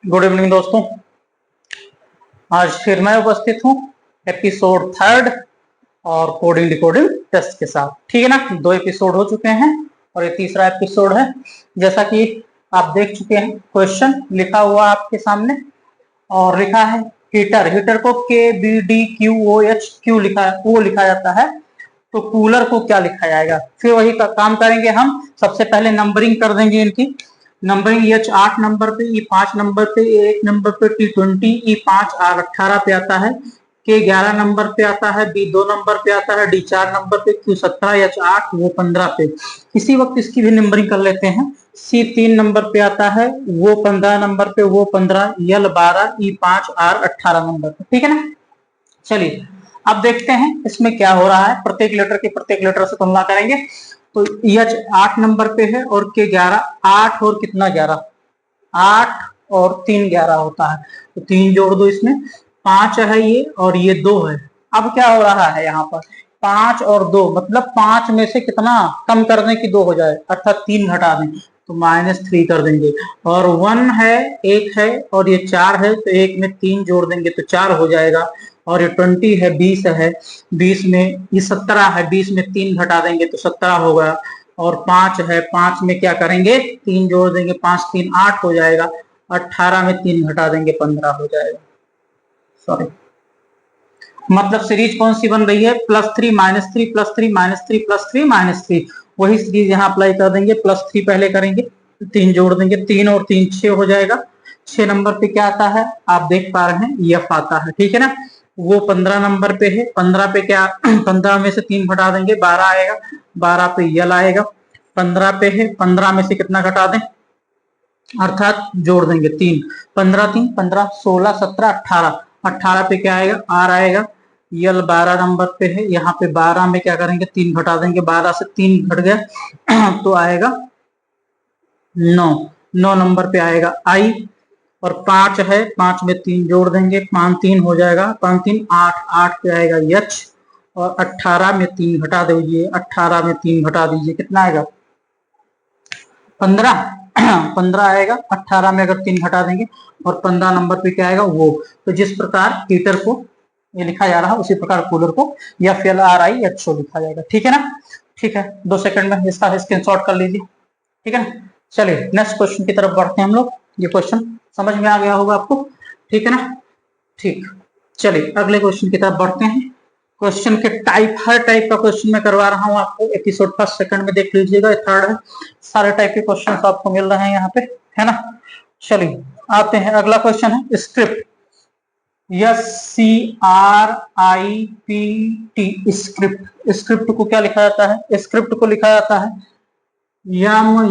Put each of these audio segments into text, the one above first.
Good evening दोस्तों। आज फिर मैं उपस्थित हूँ एपिसोड 3 और कोडिंग डिकोडिंग टेस्ट के साथ। ठीक है ना, 2 एपिसोड हो चुके हैं और ये तीसरा एपिसोड है। जैसा कि आप देख चुके हैं, क्वेश्चन लिखा हुआ आपके सामने और लिखा है हीटर। हीटर को KBDQOH क्यों लिखा जाता है, तो कूलर को क्या लिखा जाएगा। फिर वही काम करेंगे हम। सबसे पहले नंबरिंग कर देंगे इनकी। नंबरिंग H 8 नंबर पे, E 5 नंबर पे, A 1 नंबर पे, T 20, E 5 R 18 पे आता है, K 11 नंबर पे आता है, B 2 नंबर पे आता है, D 4 नंबर पे, Q 17, H 8 वो 15 पे। इसी वक्त इसकी भी नंबरिंग कर लेते हैं। C 3 नंबर पे आता है, वो 15 नंबर पे, वो 15, L 12, E 5 R 18 नंबर पे। ठीक है ना। चलिए अब देखते हैं इसमें क्या हो रहा है। प्रत्येक लेटर के प्रत्येक लेटर से तुलना करेंगे। तो H 8 नंबर पे है और K 11, 8 और कितना 11, 8 और 3 11 होता है। तो 3 जोड़ दो इसमें, 5 है ये और ये 2 है। अब क्या हो रहा है यहाँ पर, 5 और 2 मतलब 5 में से कितना कम कर दें कि 2 हो जाए, अर्थात 3 घटा दें तो -3 कर देंगे। और 1 है, 1 है और ये 4 है, तो 1 में 3 जोड़ देंगे तो 4 हो जाएगा। और ये 20 है, 20 है, 20 में ये 17 है, 20 में 3 घटा देंगे तो 17 होगा। और 5 है, 5 में क्या करेंगे, 3 जोड़ देंगे, 5 3 8 हो जाएगा। 18 में 3 घटा देंगे 15 हो जाएगा। सॉरी, मतलब सीरीज कौन सी बन रही है, +3 -3 +3 -3 +3 -3। वही सीरीज यहाँ अप्लाई कर देंगे। +3 पहले करेंगे, 3 जोड़ देंगे, 3 और 3 6 हो जाएगा। 6 नंबर पे क्या आता है, आप देख पा रहे हैं F आता है। ठीक है ना। वो 15 नंबर पे है, 15 पे क्या 15 में से 3 घटा देंगे 12 आएगा, 12 पे L आएगा। 15 पे है, 15 में से कितना घटा दें, अर्थात जोड़ देंगे 3, 15 3 15 16 17 18, 18 पे क्या आएगा, R आएगा। L 12 नंबर पे है, यहाँ पे 12 में क्या करेंगे, 3 घटा देंगे, 12 से 3 घट गया तो आएगा 9, 9 नंबर पे आएगा I। और 5 है, 5 में 3 जोड़ देंगे, 5 3 हो जाएगा, 5 3 8, 8 पे आएगा H। और 18 में 3 घटा दीजिए, 18 में 3 घटा दीजिए, कितना आएगा 15, 15 आएगा। 18 में अगर 3 घटा देंगे और 15 नंबर पे क्या आएगा वो। तो जिस प्रकार हीटर को ये लिखा जा रहा है उसी प्रकार कूलर को FLRIHO लिखा जाएगा। ठीक है ना। ठीक है, 2 सेकंड में इसका स्क्रीनशॉट कर लीजिए। ठीक है ना। चलिए नेक्स्ट क्वेश्चन की तरफ बढ़ते हैं हम लोग। ये क्वेश्चन समझ में आ गया होगा आपको। ठीक है ना। ठीक, चलिए अगले क्वेश्चन की तरफ बढ़ते हैं। क्वेश्चन के टाइप, हर टाइप का क्वेश्चन मैं करवा रहा हूँ आपको। एपिसोड 1 सेकंड में देख लीजिएगा, 3rd है। सारे टाइप के क्वेश्चन आपको मिल रहे हैं यहाँ पे, है ना। चलिए आते हैं, अगला क्वेश्चन है स्क्रिप्ट। SCRIPT, script. स्क्रिप्ट को क्या लिखा जाता है, स्क्रिप्ट को लिखा जाता है NU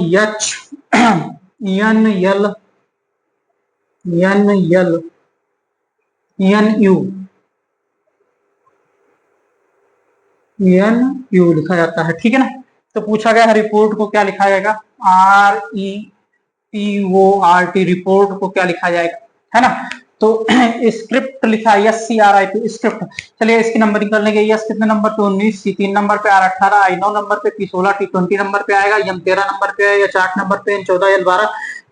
लिखा जाता है। ठीक है ना। तो पूछा गया है रिपोर्ट को क्या लिखा जाएगा, REPORT, रिपोर्ट को क्या लिखा जाएगा, है ना। तो स्क्रिप्ट लिखा है SCRIP, स्क्रिप्ट। चलिए इसकी नंबरिंग कर लेंगे। S कितने नंबर पे, 19, C 3 नंबर पे, R 18, I 9 नंबर पे, P 16, T 20 नंबर पे आएगा, M 13 नंबर पे है, H 8 नंबर पे, N 14, L 12,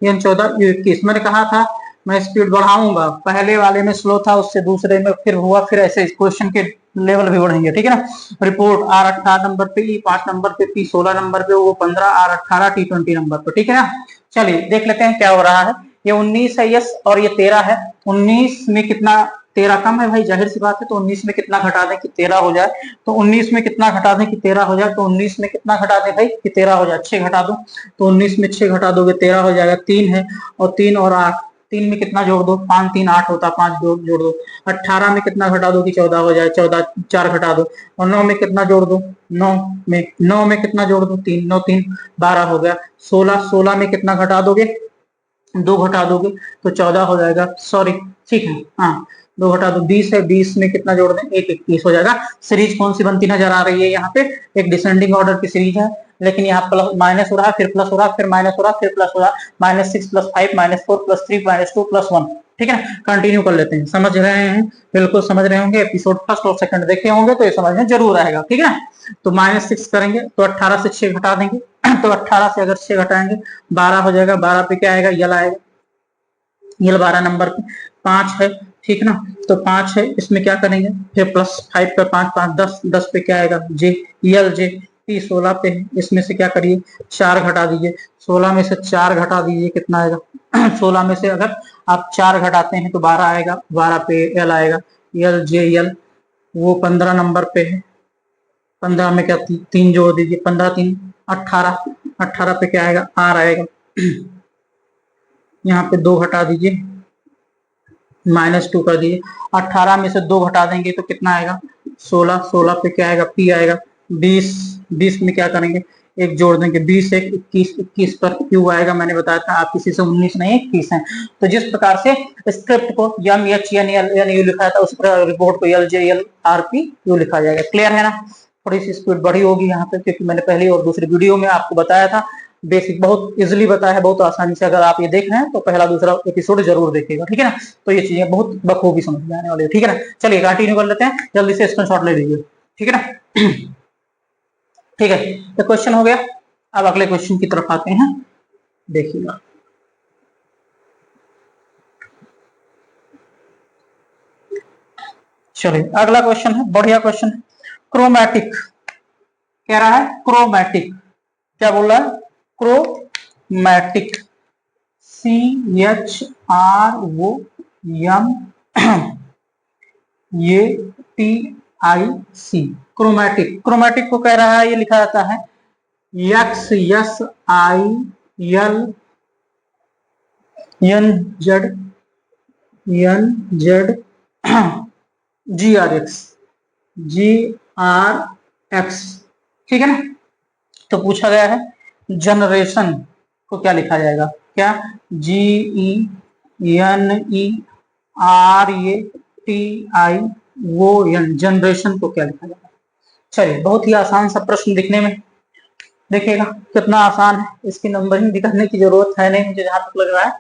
N 14, U 21। मैंने कहा था मैं स्पीड बढ़ाऊंगा, पहले वाले में स्लो था, उससे दूसरे में फिर हुआ, फिर ऐसे क्वेश्चन के लेवल भी बढ़ेंगे। ठीक है ना। रिपोर्ट R 18 नंबर पे, E 5 नंबर पे, P 16 नंबर पे, वो 15, R 18, T 20 नंबर पे। ठीक है ना। चलिए देख लेते हैं क्या हो रहा है। ये 19 है यस, और ये 13 है। 19 में कितना, 13 कम है भाई, जाहिर सी बात है। तो 19 में कितना घटा दें कि 13 हो जाए, तो 19 में कितना घटा दें कि 13 हो जाए, तो 19 में कितना घटा दें भाई कि 13 हो जाए, 6 घटा दो। तो 19 में 6 घटा दोगे 13 हो जाएगा। 3 है और 3 और 8, 3 में कितना जोड़ दो, 5 3 8 होता, 5 जोड़ दो। 18 में कितना घटा दो कि 14 हो जाए, 14 4 घटा दो। और 9 में कितना जोड़ दो, 9 में कितना जोड़ दो, 3 9 3 12 हो गया। 16 में कितना घटा दोगे, 2 घटा दोगे तो 14 हो जाएगा। सॉरी, ठीक है, हाँ 2 घटा दो, 20 है, 20 में कितना जोड़ दें, 1 21 हो जाएगा। सीरीज कौन सी बनती नजर आ रही है यहाँ पे, एक डिसेंडिंग ऑर्डर की सीरीज है, लेकिन यहाँ प्लस माइनस हो रहा है, फिर प्लस हो रहा है, फिर माइनस हो रहा है, फिर प्लस हो रहा है। -6 + 5 -4 + 3 -2 + 1। ठीक है, कंटिन्यू कर लेते हैं। समझ रहे हैं, बिल्कुल समझ रहे होंगे। एपिसोड 1 और 2 देखे होंगे तो ये समझ में जरूर आएगा। ठीक है। तो -6 करेंगे तो 18 से 6 घटा देंगे तो 18 से अगर 6 घटाएंगे 12 हो जाएगा। 12 पे क्या आएगा, यल आएगा। यल 12 नंबर पे 5 है, ठीक ना, तो 5 है, इसमें क्या करेंगे फिर +5 पे 5 5 10, 10 पे क्या आएगा जे, यल जे, पी 16 पे है, इसमें से क्या करिए 4 घटा दीजिए, 16 में से 4 घटा दीजिए, कितना आएगा 16 में से अगर आप 4 घटाते हैं तो 12 आएगा, 12 पे एल आएगा, यल जे यल, वो 15 नंबर पे है, 15 में क्या 3 जोड़ दीजिए, 15 3 18, 18 पे क्या आएगा आर आएगा, यहाँ पे 2 घटा दीजिए, -2 कर दीजिए, 18 में से 2 घटा देंगे तो कितना आएगा 16, 16 पे क्या आएगा पी आएगा, 20, 20 में क्या करेंगे एक जोड़ देंगे, 20 1 21, 21 पर क्यू आएगा, मैंने बताया था आप किसी से 19 नहीं 21 है। तो जिस प्रकार से स्क्रिप्ट को M H N L U लिखा था, उस पर रिपोर्ट को L J L R P U लिखा जाएगा। क्लियर है ना, थोड़ी सी स्पीड बढ़ी होगी यहाँ पे, क्योंकि मैंने पहली और दूसरी वीडियो में आपको बताया था, बेसिक बहुत इजीली बताया है, बहुत आसानी से। अगर आप ये देख रहे हैं तो पहला दूसरा एपिसोड जरूर देखिएगा, ठीक है ना, तो ये चीजें बहुत बखूबी समझ में आने वाली है, ठीक है ना। चलिए कंटिन्यू कर लेते हैं, जल्दी से स्क्रीनशॉट ले लीजिए, ठीक है ना। ठीक है, तो क्वेश्चन हो गया, अब अगले क्वेश्चन की तरफ आते हैं, देखिएगा। चलिए अगला क्वेश्चन है, बढ़िया क्वेश्चन है, क्रोमैटिक कह रहा है, क्रोमैटिक क्या बोल रहा है, क्रोमैटिक, CHROMATIC, क्रोमैटिक, क्रोमैटिक को कह रहा है, ये लिखा जाता है XYSILZGRX, ठीक है ना। तो पूछा गया है जनरेशन को क्या लिखा जाएगा, क्या GENERATION, जनरेशन को क्या लिखा जाएगा। चलिए बहुत ही आसान सा प्रश्न दिखने में, देखिएगा कितना आसान है, इसकी नंबरिंग भी करने की जरूरत है नहीं मुझे जहां तक लग रहा है,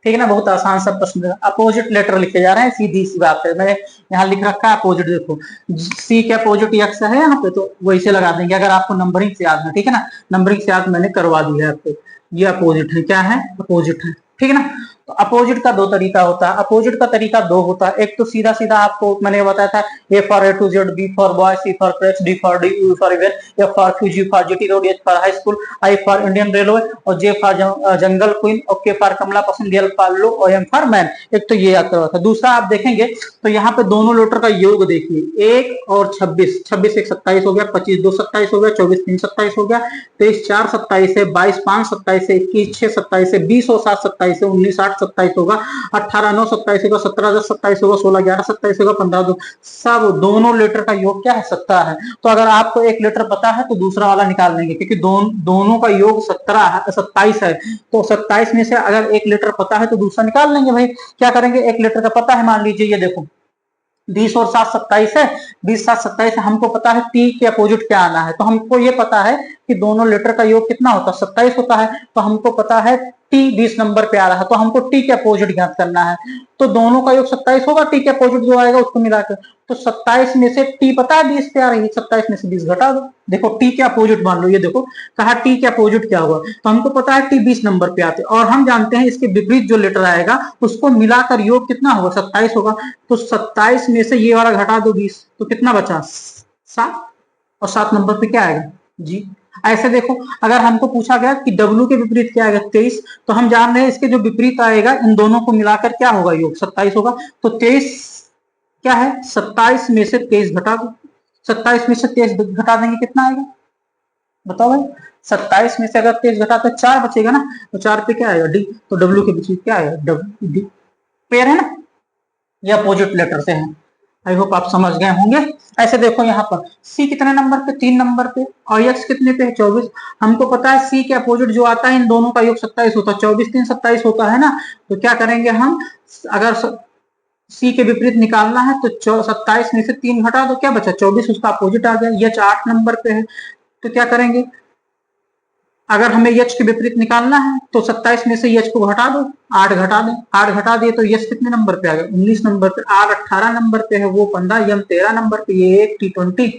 ठीक है ना, बहुत आसान सा प्रश्न। अपोजिट लेटर लिखे जा रहे हैं, सीधी सी बात है, मैंने यहाँ लिख रखा है अपोजिट, देखो सी के अपोजिट एक्स है यहाँ पे, तो वैसे लगा देंगे अगर आपको नंबरिंग से याद है, ठीक है ना, नंबरिंग से याद मैंने करवा दी है आपको, ये अपोजिट है, क्या है अपोजिट है, ठीक है ना। तो अपोजिट का 2 तरीका होता है, अपोजिट का तरीका 2 होता है, एक तो सीधा सीधा आपको मैंने बताया था, A for A to Z, B for boy, C for cracks, D for D, U for event, F for Q, G for GT road, H for high school, I for Indian railway, और J for jungle queen, और K for कमला पसंद, L for low, और M for man. एक तो ये याद करवा था। दूसरा आप देखेंगे तो यहाँ पे दोनों लेटर का योग देखिए, 1 और 26, 26 1 27 हो गया, 25 2 27 हो गया, 24 3 27 हो गया, 23 4 27 है, 22 5 27 है, 21 6 27 है, 20 और 7 27 है, 19 8 27 होगा, 18 9 27 होगा, 17 10 27 होगा, 16 11 27 होगा, 15 2, सब दोनों लेटर का योग क्या है 17 है। तो अगर आपको एक लेटर पता है तो दूसरा वाला निकाल लेंगे, क्योंकि दोनों का योग 17 है, 27 है, तो 27 में से अगर एक लेटर पता है तो दूसरा निकाल लेंगे भाई। क्या करेंगे, एक लेटर का पता है, मान लीजिए ये देखो 20 और 7 27 है, 20 7 27 है, हमको पता है टी के अपोजिट क्या आना है, तो हमको ये पता है कि दोनों लेटर का योग कितना होता है 27 होता है, तो हमको पता है टी 20 नंबर पे आ रहा है, तो हमको टी के अपोजिट ज्ञात करना है, तो दोनों का योग 27 होगा, टी के अपोजिट जो आएगा उसको मिलाकर, तो 27 में से टी पता है 20 पे आ रही है, 27 में से 20 घटा दो, देखो टी के अपोजिट मान लो, ये देखो कहा टी के अपोजिट क्या होगा, तो हमको पता है टी 20 नंबर पे आते, और हम जानते हैं इसके विपरीत जो लेटर आएगा उसको मिलाकर योग कितना होगा 27 होगा, तो 27 में से ये वाला घटा दो 20, तो कितना बचा 7, और 7 नंबर पे क्या आएगा जी। ऐसे देखो अगर हमको पूछा गया कि W के विपरीत क्या आएगा 23, तो हम जान रहे हैं इसके जो विपरीत आएगा इन दोनों को मिलाकर क्या होगा योग 27 होगा, तो 23 क्या है 27 में से 23 घटा दो, 27 में से 23 घटा देंगे कितना आएगा बताओ भाई, 27 में से अगर 23 घटा तो 4 बचेगा ना, तो 4 पे क्या आएगा D, तो W के विपरीत क्या आएगा D, पेयर है ना, ये अपोजिट लेटर से है। आई होप आप समझ गए होंगे। ऐसे देखो यहाँ पर C कितने नंबर पे 3 नंबर पे, और X कितने पे है 24, हमको पता है C के अपोजिट जो आता है इन दोनों का योग 27 होता है, 24 3 27 होता है ना, तो क्या करेंगे हम, अगर C के विपरीत निकालना है तो 27 में से 3 घटा दो, क्या बचा 24, उसका अपोजिट आ गया, H 8 नंबर पे है, तो क्या करेंगे अगर हमें H के विपरीत निकालना है तो 27 में से H को घटा दो, 8 घटा दें, 8 घटा दिए तो H कितने नंबर पे आ गया 19 नंबर पे, R 18 नंबर पे है, वो 15, M 13 नंबर पे, ये 1 T 20,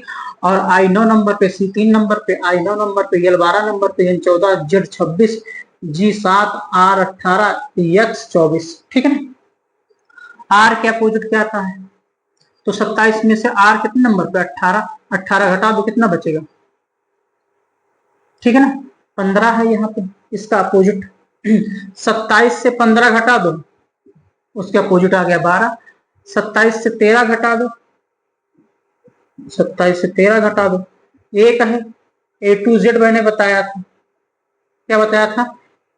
और I 9 नंबर पे, C 3 नंबर पे, I 9 नंबर पे, L 12 नंबर पे, N 14, Z 26, G7 R18 X24, ठीक है ना। R के अपोजिट क्या आता है, तो 27 में से R कितने नंबर पे, 18, 18 घटा दो कितना बचेगा, ठीक है ना, 15 है यहाँ पे इसका अपोजिट। 27 से 15 घटा दो, उसके अपोजिट आ गया 12। 27 से 13 घटा दो, 27 से 13 घटा दो, एक है A to Z मैंने बताया था, क्या बताया था,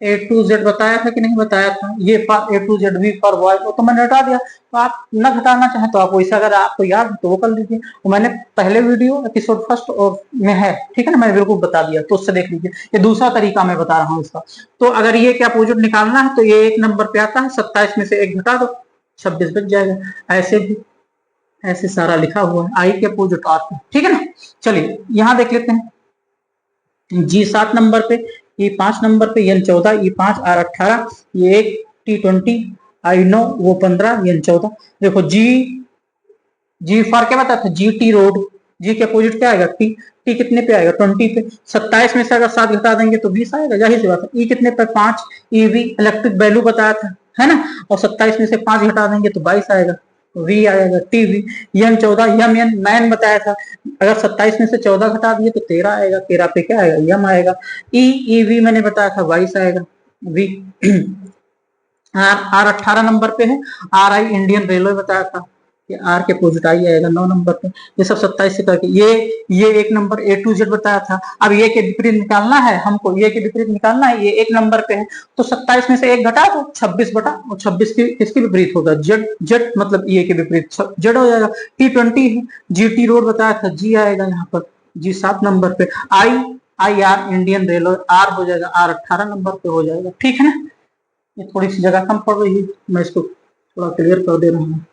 A to Z बताया था कि नहीं बताया था, ये for A to Z V for boy, वो तो मैंने हटा दिया। तो आप न घटाना चाहें तो आप वैसा, अगर आपको याद है तो वो कर लीजिए, वो मैंने पहले वीडियो एपिसोड फर्स्ट और में है, ठीक है ना, मैंने बिल्कुल बता दिया, तो उससे देख लीजिए। ये दूसरा तरीका मैं बता रहा हूँ इसका। तो अगर ये क्या अपोजिट निकालना है तो ये एक नंबर पे आता है, 27 में से एक घटा दो 26 बच जाएगा। ऐसे भी ऐसे सारा लिखा हुआ है, आई के अपोजिट आता है, ठीक है ना। चलिए यहाँ देख लेते हैं, G7 नंबर पे, E5 नंबर पे, N14, E5 R18, ये एक T20 I9 वो 15 N14। देखो जी फॉर क्या बताया था, GT रोड, जी के अपोजिट क्या आएगा, टी कितने पे आएगा, 20 पे। 27 में से अगर 7 घटा देंगे तो 20 आएगा, जाहिर सी बात है। ई कितने पे, 5, EV इलेक्ट्रिक वैल्यू बताया था, है ना, और 27 में से 5 घटा देंगे तो 22 आएगा, वी आएगा, टीवी। N14 एन मैन बताया था, अगर 27 में से 14 घटा दिए तो 13 आएगा, 13 पे क्या आएगा, यम आएगा। ईवी मैंने बताया था 22 आएगा, वी। R18 नंबर पे है, RI इंडियन रेलवे बताया था कि R के अपोजिट आई आएगा 9 नंबर पे। ये सब 27 से करके ये एक नंबर A to Z बताया था। अब ये के विपरीत निकालना है हमको, ये के विपरीत निकालना है, ये एक नंबर पे है तो 27 में से एक घटा तो 26 बटा, और 26 की किसके विपरीत होगा, जेड मतलब ये के विपरीत जेड हो जाएगा। T20 है, GT रोड बताया था, जी आएगा यहाँ पर G7 नंबर पे। IR इंडियन रेलवे, R हो जाएगा, R18 नंबर पे हो जाएगा, ठीक है ना। ये थोड़ी सी जगह कम पड़ रही है, मैं इसको थोड़ा क्लियर कर दे रहा हूँ,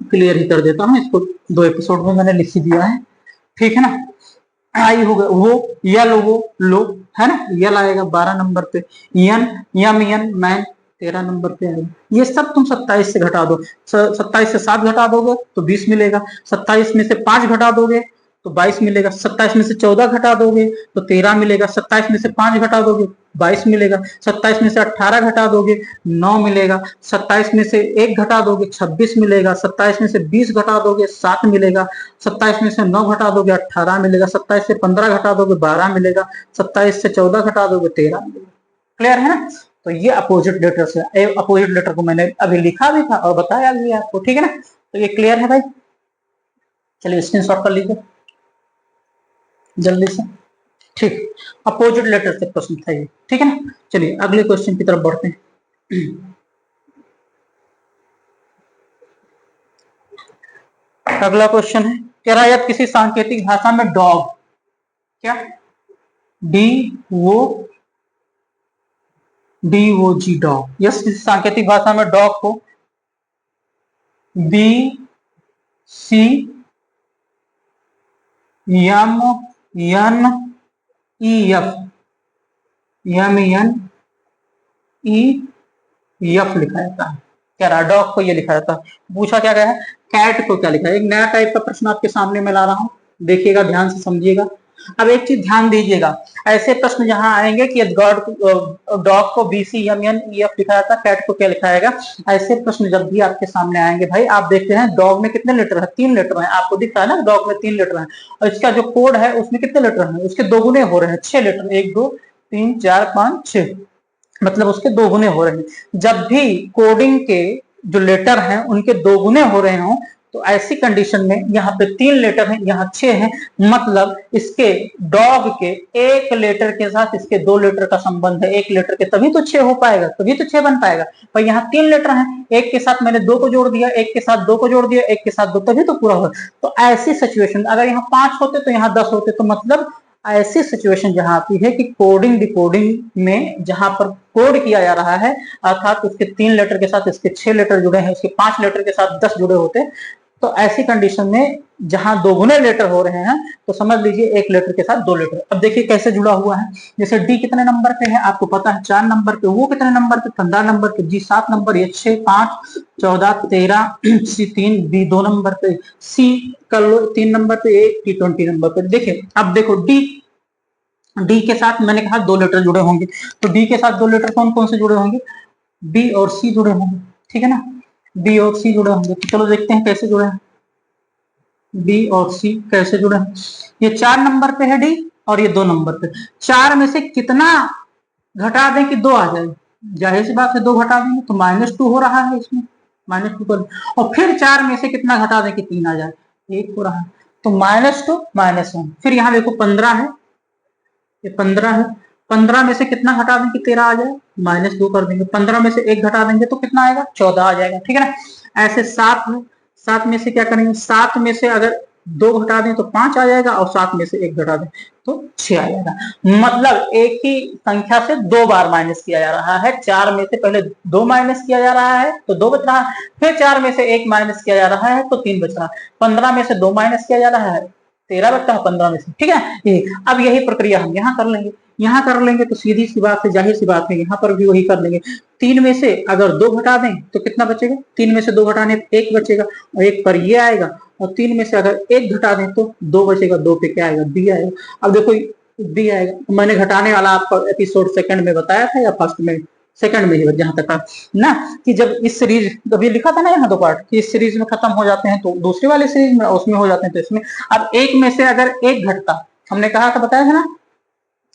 क्लियर ही कर देता हूँ इसको, 2 एपिसोड में मैंने लिख ही दिया है, ठीक है ना। आई होगा वो यल, वो लो है ना, यल आएगा 12 नंबर पे। एन मैन 13 नंबर पे आएगा। ये सब तुम 27 से घटा दो, 27 से 7 घटा दोगे तो 20 मिलेगा, 27 में से 5 घटा दोगे तो 22 मिलेगा, 27 में से 14 घटा दोगे तो 13 मिलेगा, 27 में से 5 घटा दोगे 22 मिलेगा, 27 में से 18 घटा दोगे 9 मिलेगा, 27 में से 1 घटा दोगे 26 मिलेगा, 27 में से 20 घटा दोगे 7 मिलेगा, 27 में से 9 घटा दोगे 18 मिलेगा, 27 से 15 घटा दोगे 12 मिलेगा, 27 से 14 घटा दोगे 13 मिलेगा। क्लियर है ना। तो ये अपोजिट लेटर से, अपोजिट लेटर को मैंने अभी लिखा भी था और बताया भी आपको, ठीक है ना। तो ये क्लियर है भाई, चलिए स्क्रीनशॉट कर लीजिए जल्दी से, ठीक। अपोजिट लेटर से प्रश्न था ये, ठीक है ना। चलिए अगले क्वेश्चन की तरफ बढ़ते हैं। अगला क्वेश्चन है, कह रहा है किसी सांकेतिक भाषा में डॉग, क्या DOG डॉग, यस, किसी सांकेतिक भाषा में डॉग को BCMNEF लिखा जाता है, क्या रहा, डॉग को ये लिखा जाता है। पूछा क्या गया है, कैट को क्या लिखा है। एक नया टाइप का प्रश्न आपके सामने मैं ला रहा हूँ, देखिएगा ध्यान से समझिएगा। अब एक चीज ध्यान दीजिएगा, ऐसे प्रश्न जहां आएंगे कि डॉग को BCMNEF लिखा जाता है, कैट को क्या लिखा जाएगा, ऐसे प्रश्न जब भी आपके सामने आएंगे भाई, आप देखते हैं डॉग में कितने लेटर है, 3 लेटर है, आपको दिख रहा है ना, डॉग में 3 लेटर है, और इसका जो कोड है उसमें कितने लेटर है, उसके 2 गुने हो रहे हैं, 6 लेटर, 1 2 3 4 5 6, मतलब उसके 2 गुने हो रहे हैं। जब भी कोडिंग के जो लेटर हैं उनके 2 गुने हो रहे हों तो ऐसी कंडीशन में यहाँ पे 3 लेटर हैं, यहाँ 6 हैं, मतलब इसके डॉग के 1 लेटर के साथ इसके 2 लेटर का संबंध है, 1 लेटर के, तभी तो 6 हो पाएगा, तभी तो 6 बन पाएगा। पर यहाँ 3 लेटर हैं, एक के साथ मैंने 2 को जोड़ दिया, एक के साथ 2 को जोड़ दिया, एक के साथ 2, तभी तो पूरा हुआ। तो ऐसी सिचुएशन, अगर यहाँ 5 होते तो यहाँ 10 होते, तो मतलब ऐसी सिचुएशन जहां आती है कि कोडिंग डिकोडिंग में जहां पर कोड किया जा रहा है, अर्थात उसके 3 लेटर के साथ इसके 6 लेटर जुड़े हैं, उसके 5 लेटर के साथ 10 जुड़े होते, तो ऐसी कंडीशन में जहां 2 गुने लेटर हो रहे हैं तो समझ लीजिए 1 लेटर के साथ 2 लेटर। अब देखिए कैसे जुड़ा हुआ है, जैसे डी कितने नंबर पे है आपको पता है, 4 नंबर पे, वो कितने नंबर पे, 15 नंबर पे, जी 7 नंबर, ये 6 5 14 13, सी 3, बी 2 नंबर पे, सी कर लो 3 नंबर पे, ए T20 नंबर पे। देखिए अब देखो डी डी के साथ मैंने कहा 2 लेटर जुड़े होंगे, तो डी के साथ 2 लेटर कौन कौन से जुड़े होंगे, बी और सी जुड़े होंगे, ठीक है ना, बी और सी जुड़े होंगे। तो चलो देखते हैं कैसे जुड़े हैं, बी और सी कैसे जुड़े हैं। ये 4 नंबर पे है डी और ये 2 नंबर पे। 4 में से कितना घटा दें कि 2 आ जाए, जाहिर सी बात है 2 घटा देंगे तो -2 हो रहा है इसमें, -2 कर, और फिर 4 में से कितना घटा दें कि 3 आ जाए, 1 हो रहा है, तो -2 -1। फिर यहाँ देखो 15 है, ये 15 है, 15 में से कितना घटा दें कि 13 आ जाए, -2 कर देंगे, 15 में से 1 घटा देंगे तो कितना आएगा, 14 आ जाएगा, ठीक है ना। ऐसे 7 है, 7 में से क्या करेंगे, 7 में से अगर 2 घटा दें तो 5 आ जाएगा, और 7 में से 1 घटा दें तो 6 आ जाएगा। मतलब एक ही संख्या से 2 बार माइनस किया जा रहा है। 4 में से पहले 2 माइनस किया जा रहा है तो 2 बच रहा है, फिर 4 में से 1 माइनस किया जा रहा है तो 3 बच रहा है, 15 में से 2 माइनस किया जा रहा है, 13 बचता है 15 में से, ठीक है। अब यही प्रक्रिया हम यहाँ कर लेंगे, यहाँ कर लेंगे तो सीधी सी बात है, जाहिर सी बात है, यहाँ पर भी वही कर लेंगे। 3 में से अगर 2 घटा दें तो कितना बचेगा, 3 में से 2 घटाने 1 बचेगा, और 1 पर ये आएगा, और 3 में से अगर 1 घटा दें तो 2 बचेगा, 2 पे क्या आएगा, बी आएगा। अब देखो बी आएगा, मैंने घटाने वाला आपको एपिसोड सेकंड में बताया था या फर्स्ट में, सेकंड में ही जहां तक ना, कि जब इस सीरीज अभी लिखा था ना यहाँ 2 पार्ट कि इस सीरीज में खत्म हो जाते हैं तो दूसरी वाली सीरीज में उसमें हो जाते हैं, तो इसमें अब 1 में से अगर 1 घटता, हमने कहा था, बताया था ना,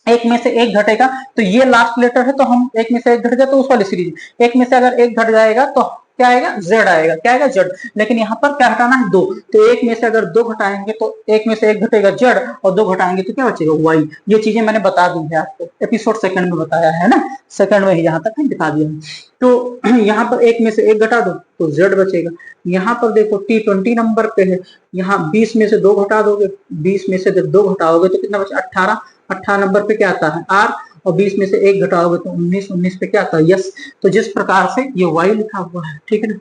1 में से 1 घटेगा तो ये लास्ट लेटर है, तो हम 1 में से 1 घट गया तो उस वाली सीरीज, 1 में से अगर 1 घट जाएगा तो क्या आएगा, जेड आएगा, क्या आएगा, जेड। लेकिन यहाँ पर क्या हटाना है, 2, तो 1 में से अगर 2 घटाएंगे तो 1 में से 1 घटेगा जेड, और 2 घटाएंगे तो क्या बचेगा, वाई। ये चीजें मैंने बता दी है आपको, एपिसोड सेकंड में बताया है ना, सेकंड में ही जहां तक दिखा दिया है। तो यहाँ पर 1 में से 1 घटा दो तो जेड बचेगा। यहाँ पर देखो T20 नंबर पे है, यहाँ 20 में से 2 घटा दोगे, 20 में से जब 2 घटाओगे तो कितना बचा, 18, 18 नंबर पे क्या आता है, आर, और 20 में से 1 घटाओगे तो 19, 19 पे क्या आता है, यस। तो जिस प्रकार से ये वाई लिखा हुआ है, ठीक है ना,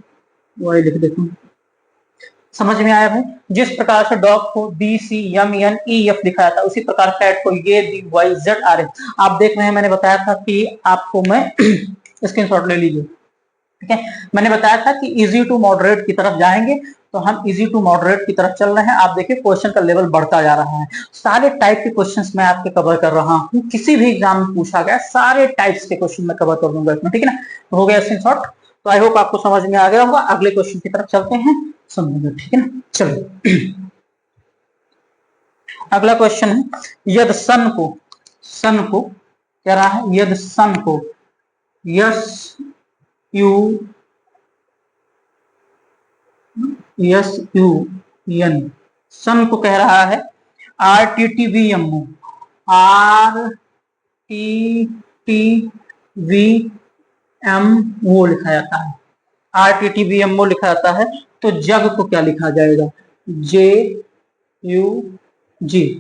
वाई लिख देता हूँ, समझ में आया भाई। जिस प्रकार से डॉग को B C M N E F दिखाया था, उसी प्रकार कैट को ये D Y Z R F. आप देख रहे हैं, मैंने बताया था कि आपको मैं स्क्रीनशॉट ले लीजिए, ठीक है। मैंने बताया था कि इजी टू मॉडरेट की तरफ जाएंगे, तो हम इजी टू मॉडरेट की तरफ चल रहे हैं। आप देखिए क्वेश्चन का लेवल बढ़ता जा रहा है, सारे टाइप के क्वेश्चंस मैं आपके कवर कर रहा हूँ, किसी भी एग्जाम में पूछा गया सारे टाइप्स के क्वेश्चन मैं कवर कर दूंगा इसमें, ठीक है ना। तो हो गया स्क्रीनशॉट, तो आई होप आपको समझ में आ गया होगा। अगले क्वेश्चन की तरफ चलते हैं, समझेंगे, ठीक है ना। चलो अगला क्वेश्चन है, यदि सन को कह रहा है, यदि सन को यस यू SUN, सन को कह रहा है RTTVMO, RTTVMO लिखा जाता है, RTTVMO लिखा जाता है, तो जग को क्या लिखा जाएगा, JUG,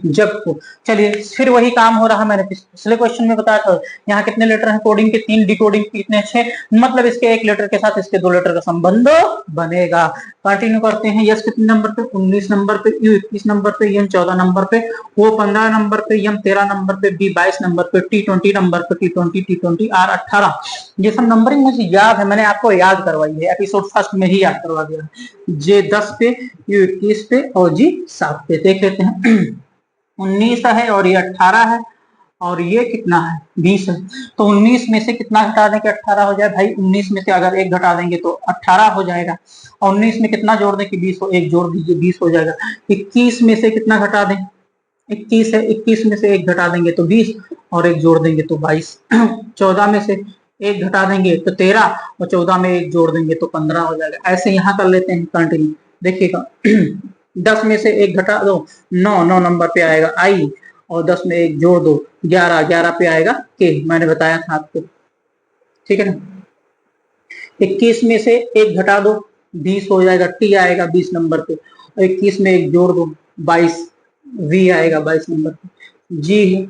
जग को। चलिए फिर वही काम हो रहा, मैंने पिछले क्वेश्चन में बताया था, यहाँ कितने लेटर हैं कोडिंग के, 3, डिकोडिंग के कितने 6, मतलब इसके 1 लेटर के साथ इसके 2 लेटर का संबंध बनेगा। कंटिन्यू करते हैं, यस कितने नंबर पे, 19 नंबर पे, यू 21 नंबर पे, एम 14 नंबर पे, वो 15 नंबर पे, एम 13 नंबर पे, बी 22 नंबर पे, T20 नंबर पे, T20 R 18। ये सब नंबरिंग मुझे याद है, मैंने आपको याद करवाई है, एपिसोड फर्स्ट में ही याद करवा दिया। जे 10 पे, यू 21 पे, और जी 7 पे। देख लेते हैं 19 है और ये 18 है, और ये कितना है, 20 है। तो 19 में से कितना घटा दें कि 18 हो जाए, भाई 19 में से अगर 1 घटा देंगे तो 18 हो जाएगा, और 19 में कितना जोड़ दें कि 20 हो, 1 जोड़ दीजिए 20 हो जाएगा। 21 में से कितना घटा दें, 21 है, 21 में से 1 घटा देंगे तो 20, और 1 जोड़ देंगे तो 22। 14 में से 1 घटा देंगे तो 13, और 14 में 1 जोड़ देंगे तो 15 हो जाएगा। ऐसे यहाँ कर लेते हैं कंटिन्यू, देखिएगा 10 में से 1 घटा दो, 9 नंबर पे आएगा आई, और 10 में 1 जोड़ दो 11 पे आएगा के, मैंने बताया था आपको, ठीक है ना। 21 में से 1 घटा दो, 20 हो जाएगा, टी आएगा 20 नंबर पे, और 21 में 1 जोड़ दो 22, वी आएगा 22 नंबर पे, जी है।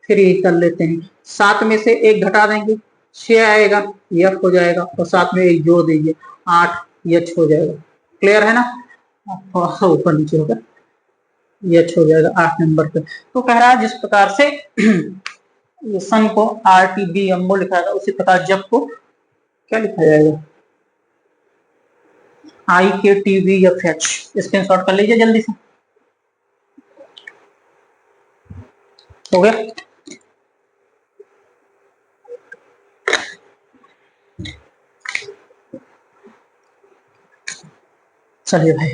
फिर ये कर लेते हैं, 7 में से 1 घटा देंगे 6 आएगा, एफ हो जाएगा, और 7 में 1 जोड़ देंगे 8, एच हो जाएगा। क्लियर है ना, थोड़ा सा ऊपर नीचे होगा, एच हो जाएगा 8 नंबर पे। तो कह रहा है जिस प्रकार से सन को RTBMO लिखा था, उसी प्रकार जब को क्या लिखा जाएगा, IKTVFH। स्क्रीनशॉट कर लीजिए जल्दी से, हो गया। चलिए भाई,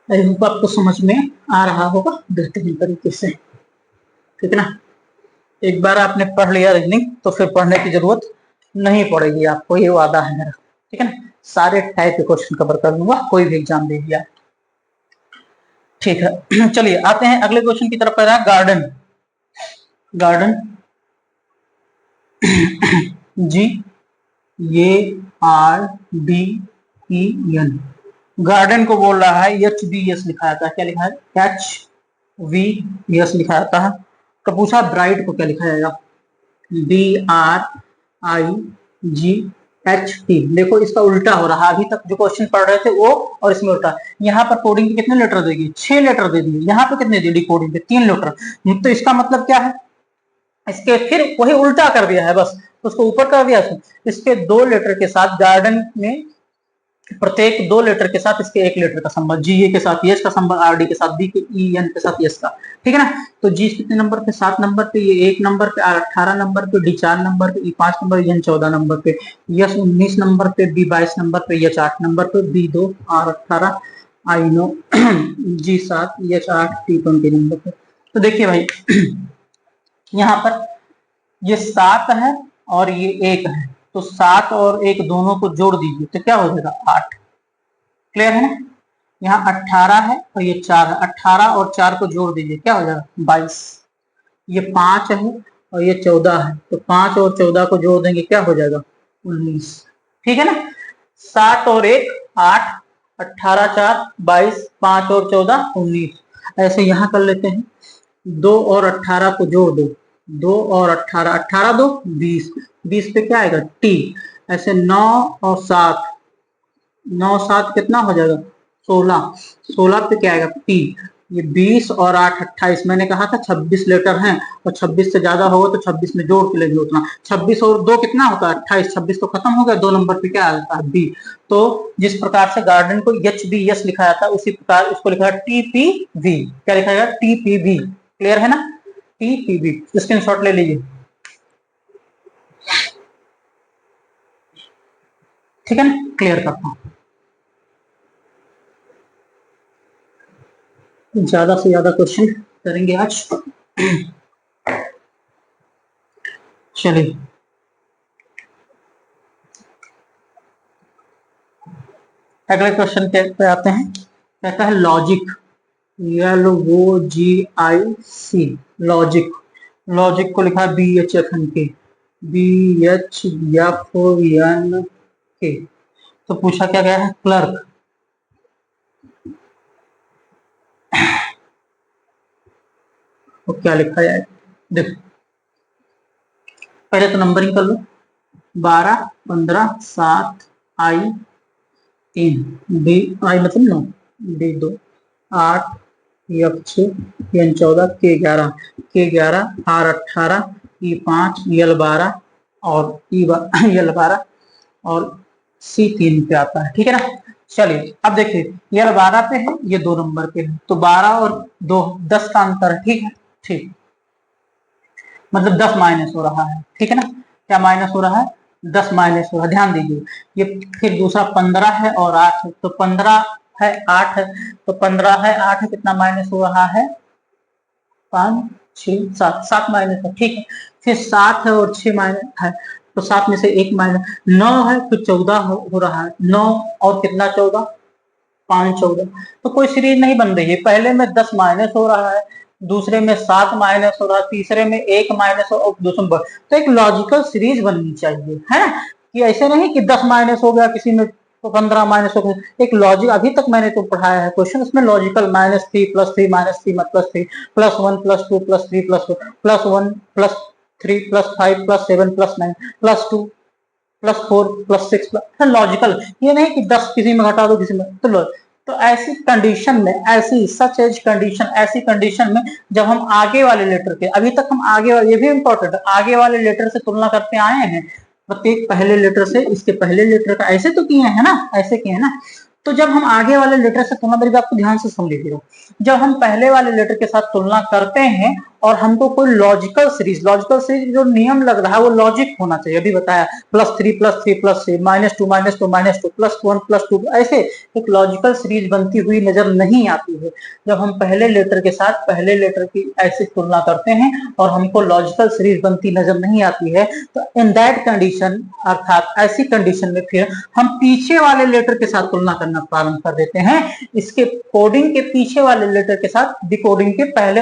आई होप आपको समझ में आ रहा होगा बेहतरीन तरीके से, ठीक है ना। एक बार आपने पढ़ लिया रीजनिंग तो फिर पढ़ने की जरूरत नहीं पड़ेगी आपको, ये वादा है मेरा, ठीक है ना। सारे टाइप के क्वेश्चन कवर कर लूंगा, कोई भी एग्जाम दे दिया, ठीक है। चलिए आते हैं अगले क्वेश्चन की तरफ। पहला गार्डन, गार्डन जी ये RDEN, गार्डन को बोल रहा है, HVS लिखा जाता है, क्या लिखा है, HVS लिखा जाता है। तो पूछा ब्राइट को क्या लिखा जाएगा, BRIGHT। देखो इसका उल्टा हो रहा है, अभी तक जो क्वेश्चन पढ़ रहे थे वो और इसमें उल्टा। यहाँ पर कोडिंग के कितने लेटर देगी, 6 लेटर दे दिए, यहाँ पे कितने दिए डिकोडिंग के 3 लेटर। तो इसका मतलब क्या है, इसके फिर वही उल्टा कर दिया है, बस उसको ऊपर कर दिया। इसके 2 लेटर के साथ गार्डन में प्रत्येक 2 लेटर के साथ इसके 1 लेटर का संबंध, GA के साथ यस का संबंध, RD के साथ B के EN के साथ यस का, ठीक है ना। तो G कितने नंबर पे, 7 नंबर पे, ये 1 नंबर पे, R 18 नंबर पे, D 4 नंबर पे, E 5 नंबर, EN 14 नंबर पे, यस 19 नंबर पे, B 22 नंबर पे, H 8 नंबर पे, B 2, R 18, I 9, G 7, H 8, T 20 number पे। तो देखिए भाई यहाँ पर ये 7 है और ये 1 है, तो 7 और 1 दोनों को जोड़ दीजिए तो क्या हो जाएगा, 8। क्लियर है ना। यहाँ 18 है और ये 4 है, 18 और 4 को जोड़ दीजिए क्या हो जाएगा, 22। ये 5 है और ये 14 है, तो 5 और 14 को जोड़ देंगे क्या हो जाएगा, 19, ठीक है ना। 7 और 1 8, 18 4 22, 5 और 14 19। ऐसे यहाँ कर लेते हैं, 2 और 18 को जोड़ दो, 2 और 18, 18 2 20, 20 पे क्या आएगा, T। ऐसे 9 और 7, 9 7 कितना हो जाएगा, 16, 16 पे क्या आएगा, P। ये 20 और 8 28, मैंने कहा था 26 लेटर हैं, और 26 से ज्यादा होगा तो 26 में जोड़ के लेंगे उतना। 26 और 2 कितना होता है, 28, 26 तो खत्म हो गया, 2 नंबर पे क्या आता है, B। तो जिस प्रकार से गार्डन को HBS लिखा जाता है उसी प्रकार इसको लिखा है TPV, क्या लिखा जाएगा, TPV। क्लियर है ना, TPV, स्क्रीनशॉट ले लीजिए, ठीक है ना। क्लियर करता हूं, ज्यादा से ज्यादा क्वेश्चन करेंगे आज। चलिए अगले क्वेश्चन पे आते हैं। कहता है लॉजिक, LOGIC, लॉजिक, लॉजिक को लिखा है BHFNK, BHFNK। तो पूछा क्या गया है, क्लर्क। तो क्या लिखा जाए, देखो पहले तो नंबरिंग कर लो, 12 15 7 I 3, B I मतलब 9, D 2 8, F 6, N 14, K 11, R 18, E 5, L 12 और L 12 और C 3 पे आता है, ठीक है ना। चलिए अब देखिए L 12 पे है, ये 2 नंबर पे है, तो 12 और 2 10 का अंतर है, ठीक है, ठीक, मतलब 10 माइनस हो रहा है, ठीक है ना। क्या माइनस हो रहा है, 10 माइनस हो रहा है, ध्यान दीजिए। ये फिर दूसरा 15 है और 8 है, तो 15 है 8 है, तो 15 है 8 है, कितना माइनस हो रहा है, 5 6 7, 7 माइनस है, ठीक है। फिर 7 है और 6 माइनस है, तो 7 में से 1 माइनस, 9 है फिर 14 हो रहा है, 9 और कितना 14, 5 14, तो कोई सीरीज नहीं बन रही है। पहले में 10 माइनस हो रहा है, दूसरे में 7 माइनस हो रहा है, तीसरे में 1 माइनस और दूसरे में, तो एक लॉजिकल सीरीज बननी चाहिए, है ना। कि ऐसे नहीं कि 10 माइनस हो गया किसी में तो 15 माइनस हो गया, एक लॉजिक, अभी तक मैंने तो पढ़ाया है क्वेश्चन उसमें लॉजिकल, -3 +3 -3 +3 +1 +2 +3 +1 +3 +5 +7 +9 +2 +4 +6 लॉजिकल, ये नहीं कि 10 किसी में घटा दो किसी में, तो ऐसी कंडीशन में, ऐसी सच एज कंडीशन, ऐसी कंडीशन में जब हम आगे वाले लेटर के, अभी तक हम आगे वाले, ये भी इंपॉर्टेंट है, आगे वाले लेटर से तुलना करते आए हैं, प्रत्येक पहले लेटर से इसके पहले लेटर का, ऐसे तो किए हैं ना, ऐसे किए हैं ना। तो जब हम आगे वाले लेटर से तुलना, मेरी बात को ध्यान से सुन लीजिएगा, जब हम पहले वाले लेटर के साथ तुलना करते हैं और हमको कोई लॉजिकल सीरीज जो नियम लग रहा है वो लॉजिक होना चाहिए। अभी बताया +3 +3 +3 -2 -2 -2 +1 +2 ऐसे एक लॉजिकल सीरीज बनती हुई नजर नहीं आती है। जब हम पहले लेटर के साथ पहले लेटर की ऐसी तुलना करते हैं और हमको लॉजिकल सीरीज बनती नजर नहीं आती है, तो इन दैट कंडीशन अर्थात ऐसी कंडीशन में फिर हम पीछे वाले लेटर के साथ तुलना करना प्रारंभ कर देते हैं। इसके कोडिंग के पीछे वाले लेटर के साथ डिकोडिंग के पहले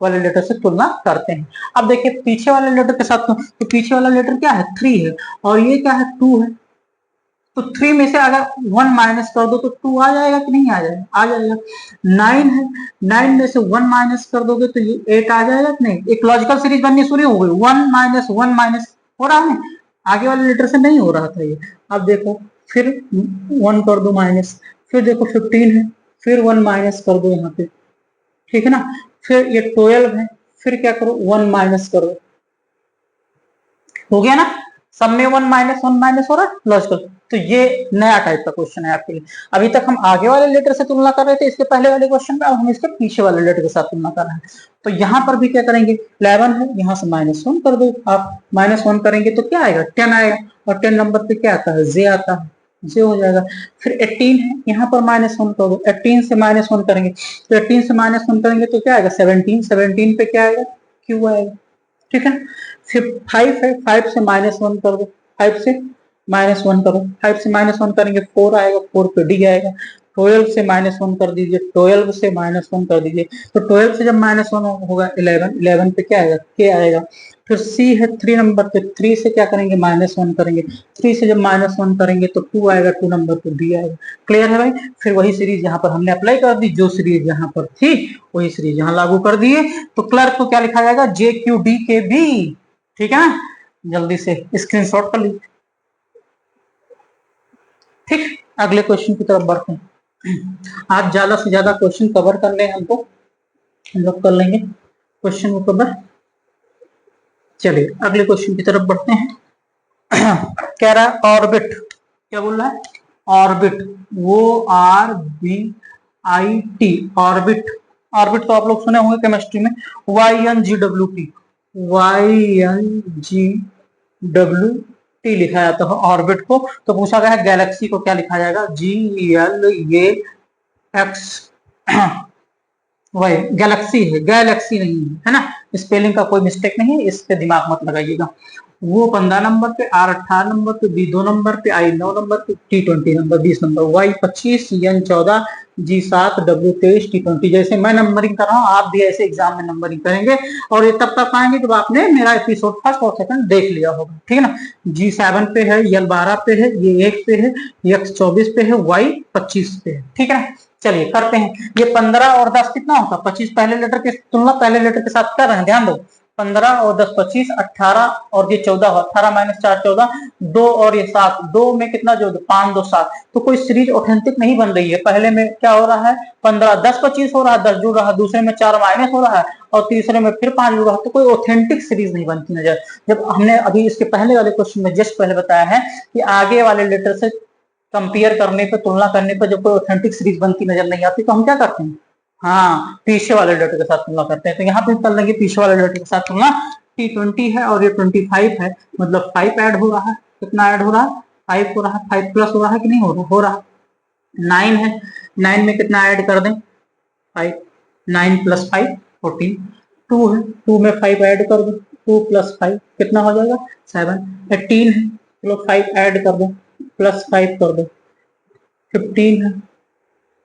वाले लेटर से तुलना करते हैं। अब देखिए पीछे वाले लेटर के साथ तो पीछे वाला लेटर क्या है 3 है और ये क्या है 2 है, तो 3 में से अगर 1 माइनस कर दो तो 2 आ जाएगा कि नहीं आ जाएगा, आ जाएगा। 9 है, 9 में से 1 माइनस कर दोगे तो ये 8 आ जाएगा कि नहीं। एक लॉजिकल सीरीज बननी शुरू हो गई, 1 माइनस हो रहा है, आगे वाले लेटर से नहीं हो रहा था ये। अब देखो फिर 1 कर दो माइनस, फिर देखो 15 है, फिर 1 माइनस कर दो यहाँ पे, ठीक है ना। फिर ये 12 है, फिर क्या करो 1 माइनस करो, हो गया ना। सब में 1 माइनस हो रहा है लॉजिकल। तो ये नया टाइप का क्वेश्चन है आपके लिए। अभी तक हम आगे वाले लेटर से तुलना कर रहे थे इसके पहले वाले क्वेश्चन में, अब हम इसके पीछे वाले लेटर के साथ तुलना कर रहे हैं। तो यहाँ पर भी क्या करेंगे 11 है, यहाँ से -1 कर दो आप, -1 करेंगे तो क्या आएगा 10 आएगा, और 10 नंबर पे क्या आता है जे आता है, जे हो जाएगा। फिर 18 है, यहाँ पर -1 कर दो, 18 से -1 करेंगे तो 18 से -1 करेंगे तो क्या आएगा 17, 17 पे क्या आएगा क्यू आएगा, ठीक है। फिर 5 है, 5 से -1 कर दो, 5 से -1 करो, 5 से -1 करेंगे 4 आएगा, 4 पे डी आएगा। 12 से -1 कर दीजिए, 12 से -1 कर दीजिए, तो 12 से जब -1 होगा 11, 11 पे क्या आएगा के आएगा। फिर सी है 3 नंबर पे, 3 से क्या करेंगे -1 करेंगे, 3 से जब -1 करेंगे तो 2 आएगा, 2 नंबर पे बी आएगा। क्लियर है भाई। फिर वही सीरीज यहाँ पर हमने अप्लाई कर दी, जो सीरीज यहाँ पर थी वही सीरीज यहाँ लागू कर दिए। तो क्लर्क को क्या लिखा जाएगा JQDKB, ठीक है ना। जल्दी से स्क्रीनशॉट कर लीजिए, ठीक। अगले क्वेश्चन की तरफ बढ़ते हैं। आज ज्यादा से ज्यादा क्वेश्चन कवर करने हमको, हम लोग कर लेंगे क्वेश्चन को कवर। चलिए अगले क्वेश्चन की तरफ बढ़ते हैं। कह रहा है ऑर्बिट, क्या बोल रहा है ऑर्बिट, ORBIT ऑर्बिट। ऑर्बिट तो आप लोग सुने होंगे केमिस्ट्री में, YNGWT लिखा जाता है ऑर्बिट को। तो पूछा गया है गैलेक्सी को क्या लिखा जाएगा, GLAX वही गैलेक्सी है, गैलेक्सी नहीं है ना, स्पेलिंग का कोई मिस्टेक नहीं है, इस पे दिमाग मत लगाइएगा। वो 15 नंबर पे, R 18 नंबर पे, B 2 नंबर पे, I 9 नंबर पे, T 20 number 20 number, Y 25, N 14, G 7, W 23, T 20। जैसे मैं नंबरिंग कर रहा हूँ आप भी ऐसे एग्जाम में नंबरिंग करेंगे, और ये तब तक आएंगे जब आपने मेरा एपिसोड फर्स्ट और सेकंड देख लिया होगा, ठीक है ना। G 7 पे है, L 12 पे है, ये 1 पे है, X 24 पे है, Y 25 पे है, ठीक है ना। चलिए करते हैं। ये 15 और 10 कितना होता है 25, पहले लेटर की तुलना पहले लेटर के साथ कर रहे हैं, ध्यान दो। 15 और 10 25, 18 और ये 14, 18 - 4 14, 2 और ये 7, 2 में कितना जोड़ दो 5 2 7। तो कोई सीरीज ऑथेंटिक नहीं बन रही है। पहले में क्या हो रहा है 15 10 25 हो रहा है, 10 जुड़ रहा है, दूसरे में 4 माइनस हो रहा है, और तीसरे में फिर 5 जुड़ रहा है। तो कोई ऑथेंटिक सीरीज नहीं बनती नजर। जब हमने अभी इसके पहले वाले क्वेश्चन में जस्ट पहले बताया है कि आगे वाले लेटर से कंपेयर करने पे, तुलना करने पे जब कोई ऑथेंटिक सीरीज बनती नजर नहीं आती तो हम क्या करते हैं, हाँ पीछे वाले लेटर के साथ तुलना करते हैं। तो यहाँ पे कर लेंगे पीछे वाले लेटर के साथ तुलना। T20 है और ये 25 है, मतलब 5 ऐड हो रहा है, कितना ऐड हो रहा है 5 हो रहा है, 5 प्लस हो रहा है कि नहीं हो रहा। 9 है, 9 में कितना ऐड कर दें 5, 9 + 5 14। 2 है, 2 में 5 ऐड कर दो, 2 + 5 कितना हो जाएगा 7। 18 है, चलो 5 ऐड कर दो, +5 कर दो। 15 है,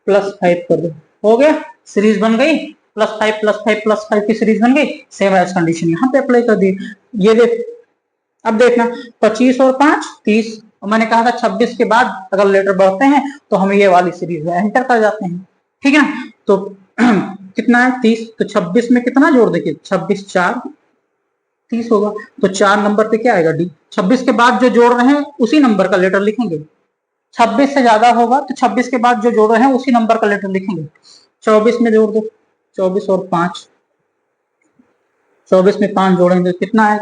+5 कर दो, हो गया सीरीज बन गई। +5 +5 +5 की सीरीज बन गई। सेम एज कंडीशन यहाँ पे अप्लाई कर दी। ये देख, अब देखना 25 और 5 30, और मैंने कहा था 26 के बाद अगर लेटर बढ़ते हैं तो हम ये वाली सीरीज में एंटर कर जाते हैं, ठीक है ना। तो कितना है 30, तो 26 में कितना जोड़ देखिए 26 4 30 होगा, तो 4 नंबर पे क्या आएगा डी। 26 के बाद जो जोड़ रहे हैं उसी नंबर का लेटर लिखेंगे। 26 से ज्यादा होगा तो 26 के बाद जो जोड़ रहे हैं उसी नंबर का लेटर लिखेंगे। 24 में जोड़ दो, 24 और 5, 24 में 5 जोड़ेंगे कितना है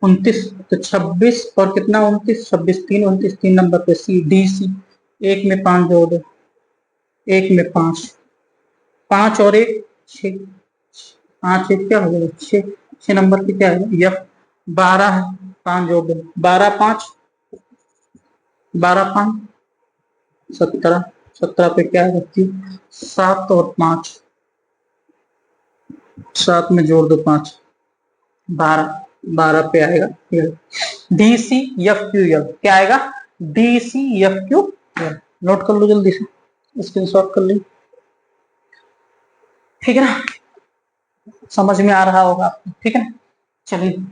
29। तो 26 और कितना 29, 26 3 29, 3 नंबर पे सी डी सी। 1 में 5 जोड़ दो, 1 में 5, 5 और 1 6, 5 1 क्या हो जाएगा 6, 6 नंबर पे क्या है यफ 12 है, 5 जोड़ दो 12 5, 12 5 17, 17 पे क्या है 7 और 5, 7 में जोड़ दो 5, 12, 12 पे आएगा D C F Q L, क्या आएगा D C F Q L. Note कर लो जल्दी से, स्क्रीनशॉट कर ली, ठीक है ना, समझ में आ रहा होगा आपको, ठीक है ना। चलिए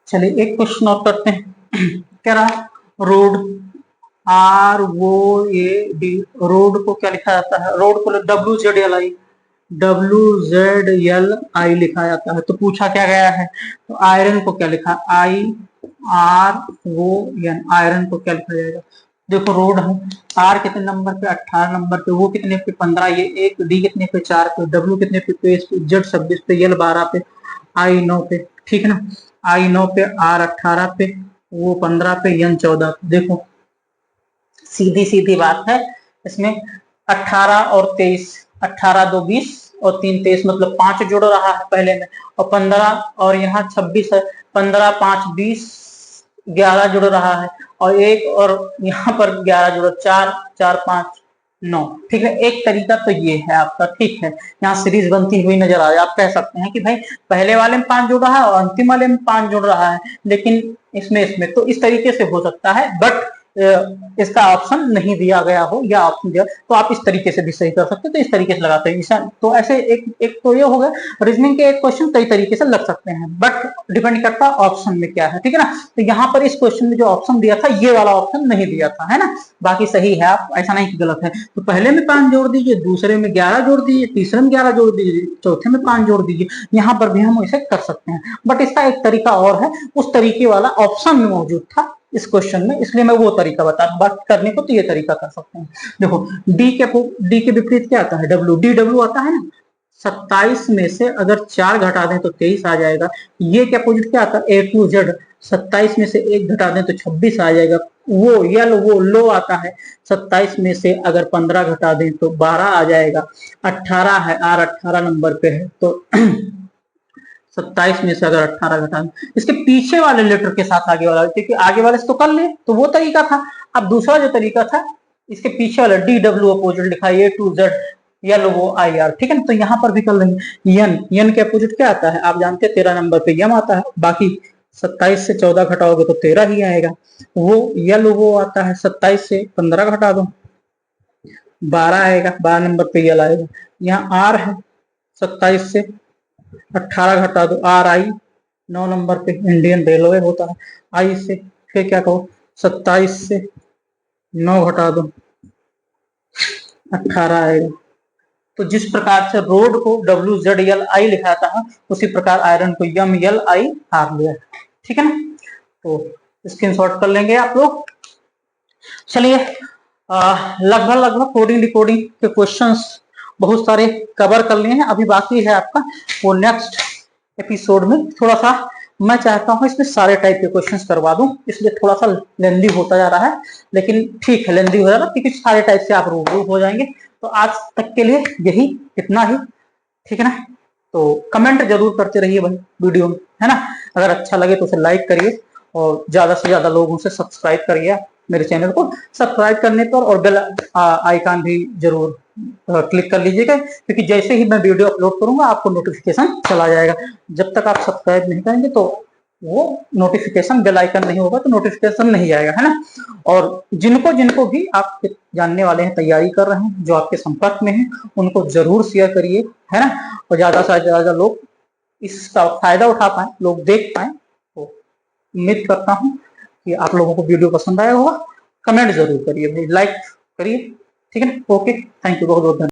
चलिए एक क्वेश्चन और करते हैं। क्या रहा, road R O A D, road को क्या लिखा जाता है, रोड को W Z L I, W Z L I लिखा जाता है। तो पूछा क्या गया है, तो आयरन को क्या लिखा, I R O N, iron को क्या लिखा जाएगा। देखो रोड है, आर कितने नंबर पे 18 नंबर पे, वो कितने पे 15, ये एक, डी कितने पे 4 पे, डब्ल्यू कितने पे 23 पे, जेड 26 पे, एल 12 पे, आई 9 पे, ठीक है ना। आई 9 पे, आर 18 पे, वो 15 पे, एन 14 पे। देखो सीधी सीधी बात है इसमें, 18 और 23, 18 2 20 और 3 23, मतलब 5 जुड़ रहा है पहले में, और 15 और यहाँ 26 है, 15 5 20, 11 जुड़ रहा है, और एक और यहाँ पर 11 जुड़, 4 4 5 9, ठीक है। एक तरीका तो ये है आपका, ठीक है, यहाँ सीरीज बनती हुई नजर आ रही है। आप कह सकते हैं कि भाई पहले वाले में 5 जुड़ रहा है और अंतिम वाले में 5 जुड़ रहा है, लेकिन इसमें तो इस तरीके से हो सकता है, बट इसका ऑप्शन नहीं दिया गया हो या ऑप्शन दिया, तो आप इस तरीके से भी सही कर सकते हैं। तो इस तरीके से लगाते हैं, तो ऐसे एक तो ये हो गया, रीजनिंग के एक क्वेश्चन कई तरीके से लग सकते हैं, बट डिपेंड करता है ऑप्शन में क्या है, ठीक है ना। तो यहाँ पर इस क्वेश्चन में जो ऑप्शन दिया था ये वाला ऑप्शन नहीं दिया था, है ना, बाकी सही है, आप ऐसा नहीं कि गलत है। तो पहले में 5 जोड़ दीजिए, दूसरे में 11 जोड़ दीजिए, तीसरे में 11 जोड़ दीजिए, चौथे में 5 जोड़ दीजिए, यहाँ पर भी हम इसे कर सकते हैं। बट इसका एक तरीका और है, उस तरीके वाला ऑप्शन में मौजूद था इस क्वेश्चन में, इसलिए मैं वो तरीका बता, बात करने को तो ये तरीका कर सकते हैं। देखो डी के विपरीत क्या आता है, डब्ल्यू, डी डब्ल्यू आता है ना, 27 में से अगर 4 घटा दें तो 23 आ जाएगा। ये क्या अपोजिट क्या आता है, ए टू जेड, 27 में से 1 घटा दें तो 26 आ जाएगा। वो यल वो लो आता है, 27 में से अगर 15 घटा दें तो 12 आ जाएगा। 18 है, आर 18 नंबर पे है, तो 27 में से अगर 18 घटा दें, इसके पीछे वाले लेटर के साथ आगे वाला, क्योंकि आगे वाले से तो कर लिए, तो वो तरीका था। अब दूसरा जो तरीका था, इसके पीछे वाला डी डब्ल्यू अपोजिट लिखा है, ए टू जेड यल वो आई आर, ठीक है ना। तो यहाँ पर भी कर लेंगे। यन के अपोजिट क्या आता है, आप जानते हैं 13 नंबर पे यम आता है, बाकी 27 से 14 घटाओगे तो 13 ही आएगा। वो यल वो आता है, 27 से 15 घटा दो 12 आएगा, 12 नंबर पे यल आएगा। यहाँ आर है, 27 से 18 घटा दो, आर आई 9 नंबर पे इंडियन रेलवे होता है। आई से फिर क्या कहो, 27 से 9 घटा दो 18 आएगा। तो जिस प्रकार से रोड को डब्ल्यू जेड एल आई लिखा था, उसी प्रकार आयरन को यम एल आई आर लिया, ठीक है ना। तो स्क्रीनशॉट कर लेंगे आप लोग। चलिए लगभग लगभग कोडिंग डिकोडिंग के क्वेश्चंस बहुत सारे कवर कर लिए हैं, अभी बाकी है आपका वो नेक्स्ट एपिसोड में। थोड़ा सा मैं चाहता हूँ इसमें सारे टाइप के क्वेश्चंस करवा दूं, इसलिए थोड़ा सा लेंदी होता जा रहा है, लेकिन ठीक है लेंदी हो जा रहा है क्योंकि सारे टाइप से आप रूबरू हो जाएंगे। तो आज तक के लिए यही, इतना ही, ठीक है ना। तो कमेंट जरूर करते रहिए भाई वीडियो में, है ना। अगर अच्छा लगे तो उसे लाइक करिए, और ज्यादा से ज्यादा लोगों से सब्सक्राइब करिए मेरे चैनल को। सब्सक्राइब करने पर और बेल आइकन भी जरूर क्लिक कर लीजिएगा, क्योंकि जैसे ही मैं वीडियो अपलोड करूंगा आपको नोटिफिकेशन चला जाएगा। जब तक आप सब्सक्राइब नहीं करेंगे तो वो नोटिफिकेशन, बेल आइकन नहीं होगा तो नोटिफिकेशन नहीं आएगा, है ना। और जिनको जिनको भी आप जानने वाले हैं, तैयारी कर रहे हैं, जो आपके संपर्क में है, उनको जरूर शेयर करिए, है ना। और ज्यादा से ज्यादा लोग इसका फायदा उठा पाए, लोग देख पाए। तो उम्मीद करता हूँ कि आप लोगों को वीडियो पसंद आया होगा। कमेंट जरूर करिए भाई, लाइक करिए, ठीक है ना। ओके, थैंक यू, बहुत बहुत धन्यवाद।